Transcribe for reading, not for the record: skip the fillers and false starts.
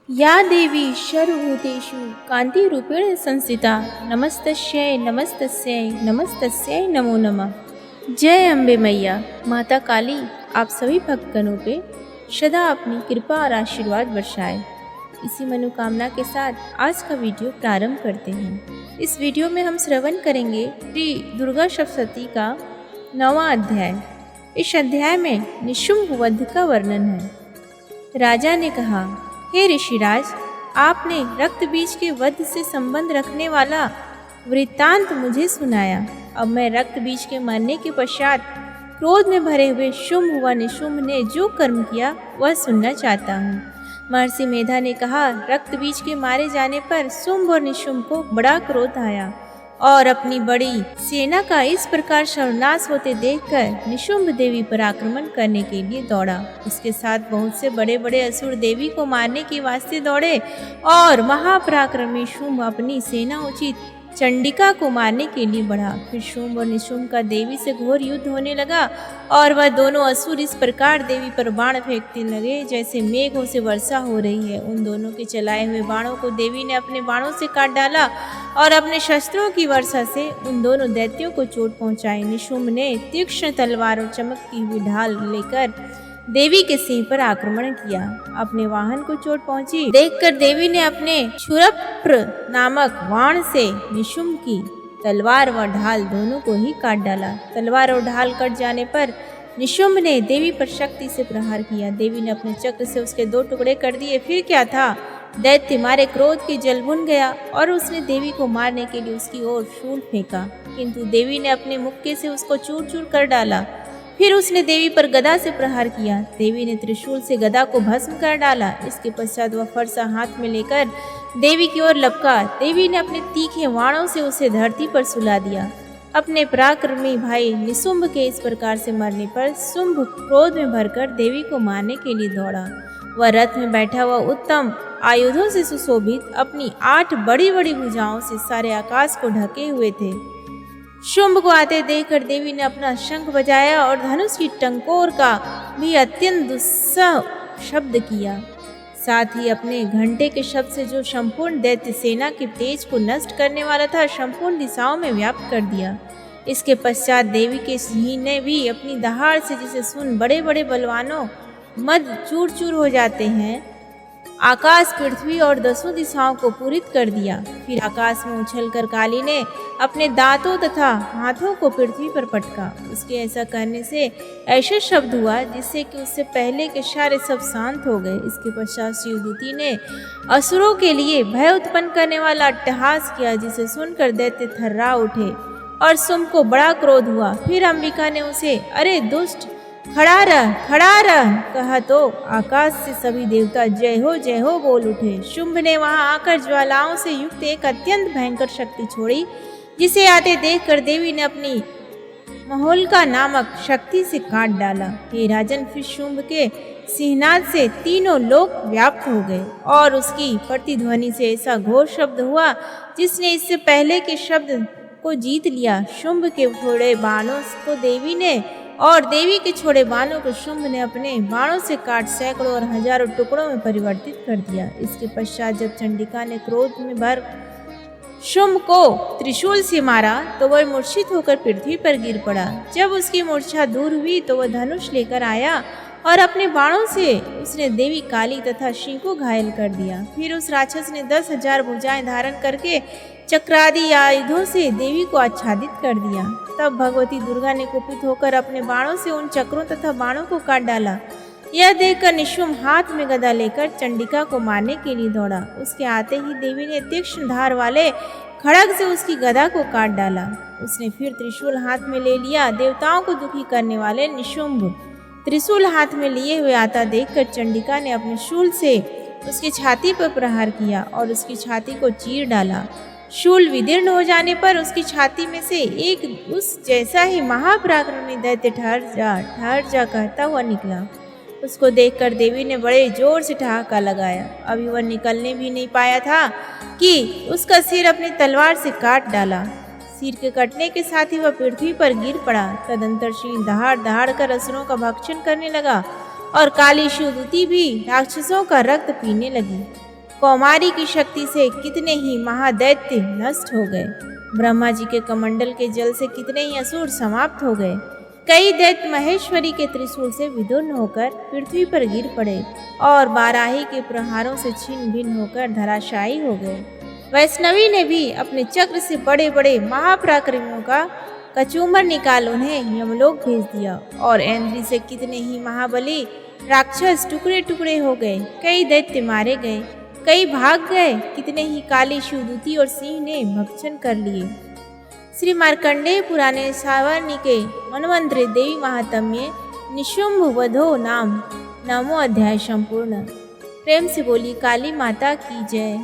या देवी सर्वभूतेषु कान्तिरूपेण संस्थिता नमस्तस्यै नमस्तस्यै नमस्तस्यै नमो नमः। जय अम्बे मैया माता काली आप सभी भक्तगणों पे सदा अपनी कृपा और आशीर्वाद बरसाए। इसी मनोकामना के साथ आज का वीडियो प्रारंभ करते हैं। इस वीडियो में हम श्रवण करेंगे श्री दुर्गा सप्तशती का 9वां अध्याय। इस अध्याय में निशुंभ वध का वर्णन है। राजा ने कहा, हे ऋषिराज, आपने रक्त बीज के वध से संबंध रखने वाला वृत्तांत मुझे सुनाया। अब मैं रक्त बीज के मरने के पश्चात क्रोध में भरे हुए शुंभ व निशुंभ ने जो कर्म किया वह सुनना चाहता हूँ। महर्षि मेधा ने कहा, रक्त बीज के मारे जाने पर शुंभ और निशुंभ को बड़ा क्रोध आया और अपनी बड़ी सेना का इस प्रकार सर्वनाश होते देखकर निशुंभ देवी पर आक्रमण करने के लिए दौड़ा। उसके साथ बहुत से बड़े बड़े असुर देवी को मारने के वास्ते दौड़े और महापराक्रमी शुंभ अपनी सेना उचित चंडिका को मारने के लिए बढ़ा। फिर शुंभ और निशुंभ का देवी से घोर युद्ध होने लगा और वह दोनों असुर इस प्रकार देवी पर बाण फेंकते लगे जैसे मेघों से वर्षा हो रही है। उन दोनों के चलाए हुए बाणों को देवी ने अपने बाणों से काट डाला और अपने शस्त्रों की वर्षा से उन दोनों दैत्यों को चोट पहुंचाई। निशुंभ ने तीक्ष्ण तलवार और चमकती हुई ढाल लेकर देवी के सिंह पर आक्रमण किया। अपने वाहन को चोट पहुंची देखकर देवी ने अपने क्षुरप्र नामक बाण से निशुंभ की तलवार व ढाल दोनों को ही काट डाला। तलवार और ढाल कट जाने पर निशुंभ ने देवी पर शक्ति से प्रहार किया। देवी ने अपने चक्र से उसके 2 टुकड़े कर दिए। फिर क्या था, दैत्य मारे क्रोध की जल भुन गया और उसने देवी को मारने के लिए उसकी ओर शूल फेंका, किंतु देवी ने अपने मुक्के से उसको चूर चूर कर डाला। फिर उसने देवी पर गदा से प्रहार किया। देवी ने त्रिशूल से गदा को भस्म कर डाला। इसके पश्चात वह फरसा हाथ में लेकर देवी की ओर लपका। देवी ने अपने तीखे वाणों से उसे धरती पर सुला दिया। अपने पराक्रमी भाई निशुंभ के इस प्रकार से मरने पर शुंभ क्रोध में भरकर देवी को मारने के लिए दौड़ा। वह रथ में बैठा हुआ उत्तम आयुधों से सुशोभित अपनी 8 बड़ी बड़ी भुजाओं से सारे आकाश को ढके हुए थे। शुंभ को आते देखकर देवी ने अपना शंख बजाया और धनुष की टंकोर का भी अत्यंत दुस्सह शब्द किया। साथ ही अपने घंटे के शब्द से जो संपूर्ण दैत्य सेना के तेज को नष्ट करने वाला था संपूर्ण दिशाओं में व्याप्त कर दिया। इसके पश्चात देवी के सिंह ने भी अपनी दहाड़ से, जिसे सुन बड़े बड़े बलवानों मद चूर चूर हो जाते हैं, आकाश, पृथ्वी और 10 दिशाओं को पूरित कर दिया। फिर आकाश में उछलकर काली ने अपने दांतों तथा हाथों को पृथ्वी पर पटका। उसके ऐसा करने से ऐसा शब्द हुआ जिससे कि उससे पहले के सारे सब शांत हो गए। इसके पश्चात शिवदूती ने असुरों के लिए भय उत्पन्न करने वाला अट्टहास किया, जिसे सुनकर दैत्य थर्रा उठे और शुंभ को बड़ा क्रोध हुआ। फिर अंबिका ने उसे, अरे दुष्ट, खड़ा रह कहा तो आकाश से सभी देवता जय हो बोल उठे। शुंभ ने वहां आकर ज्वालाओं से युक्त एक अत्यंत भयंकर शक्ति छोड़ी, जिसे आते देखकर देवी ने अपनी महोल्का नामक शक्ति से काट डाला। हे राजन, फिर शुंभ के सिंहनाद से तीनों लोक व्याप्त हो गए और उसकी प्रतिध्वनि से ऐसा घोर शब्द हुआ जिसने इससे पहले के शब्द को जीत लिया। शुंभ के छोड़े बाणों को देवी ने और देवी के छोड़े बाणों को शुंभ ने अपने बाणों से काट सैकड़ों और हजारों टुकड़ों में परिवर्तित कर दिया। इसके पश्चात जब चंडिका ने क्रोध में भर शुंभ को त्रिशूल से मारा तो वह मूर्छित होकर पृथ्वी पर गिर पड़ा। जब उसकी मूर्छा दूर हुई तो वह धनुष लेकर आया और अपने बाणों से उसने देवी काली तथा सिंह को घायल कर दिया। फिर उस राक्षस ने 10,000 भुजाएं धारण करके चक्रादि आयुधों से देवी को आच्छादित कर दिया। तब भगवती दुर्गा ने कुपित होकर अपने बाणों से उन चक्रों तथा बाणों को काट डाला। यह देखकर निशुंभ हाथ में गदा लेकर चंडिका को मारने के लिए दौड़ा। उसके आते ही देवी ने तीक्ष्ण धार वाले खड़ग से उसकी गदा को काट डाला। उसने फिर त्रिशूल हाथ में ले लिया। देवताओं को दुखी करने वाले निशुंभ त्रिशूल हाथ में लिए हुए आता देखकर चंडिका ने अपने शूल से उसकी छाती पर प्रहार किया और उसकी छाती को चीर डाला। शूल विदीर्ण हो जाने पर उसकी छाती में से एक उस जैसा ही महापराक्रमी दैत्य ठहर जा कहता हुआ निकला। उसको देखकर देवी ने बड़े जोर से ठहाका लगाया। अभी वह निकलने भी नहीं पाया था कि उसका सिर अपनी तलवार से काट डाला। सिर के कटने के साथ ही वह पृथ्वी पर गिर पड़ा। तदंतर सिंह दहाड़ दहाड़ कर असुरों का भक्षण करने लगा और काली शिवदूती भी राक्षसों का रक्त पीने लगी। कौमारी की शक्ति से कितने ही महादैत्य नष्ट हो गए। ब्रह्मा जी के कमंडल के जल से कितने ही असुर समाप्त हो गए। कई दैत्य महेश्वरी के त्रिशूल से विदुर्ण होकर पृथ्वी पर गिर पड़े और बाराही के प्रहारों से छिन्न भिन्न होकर धराशायी हो गए। वैष्णवी ने भी अपने चक्र से बड़े बड़े महापराक्रमियों का कचूमर निकाल उन्हें यमलोक भेज दिया और ऐन्द्री से कितने ही महाबली राक्षस टुकड़े टुकड़े हो गए। कई दैत्य मारे गए, कई भाग गए, कितने ही काली शिवदूती और सिंह ने भक्षण कर लिए। श्री मार्कंडेय पुराणे सावर्णि के मनवंतरे देवी महात्म्य निशुंभ वधो नाम 9वां अध्याय संपूर्ण। प्रेम से बोली काली माता की जय।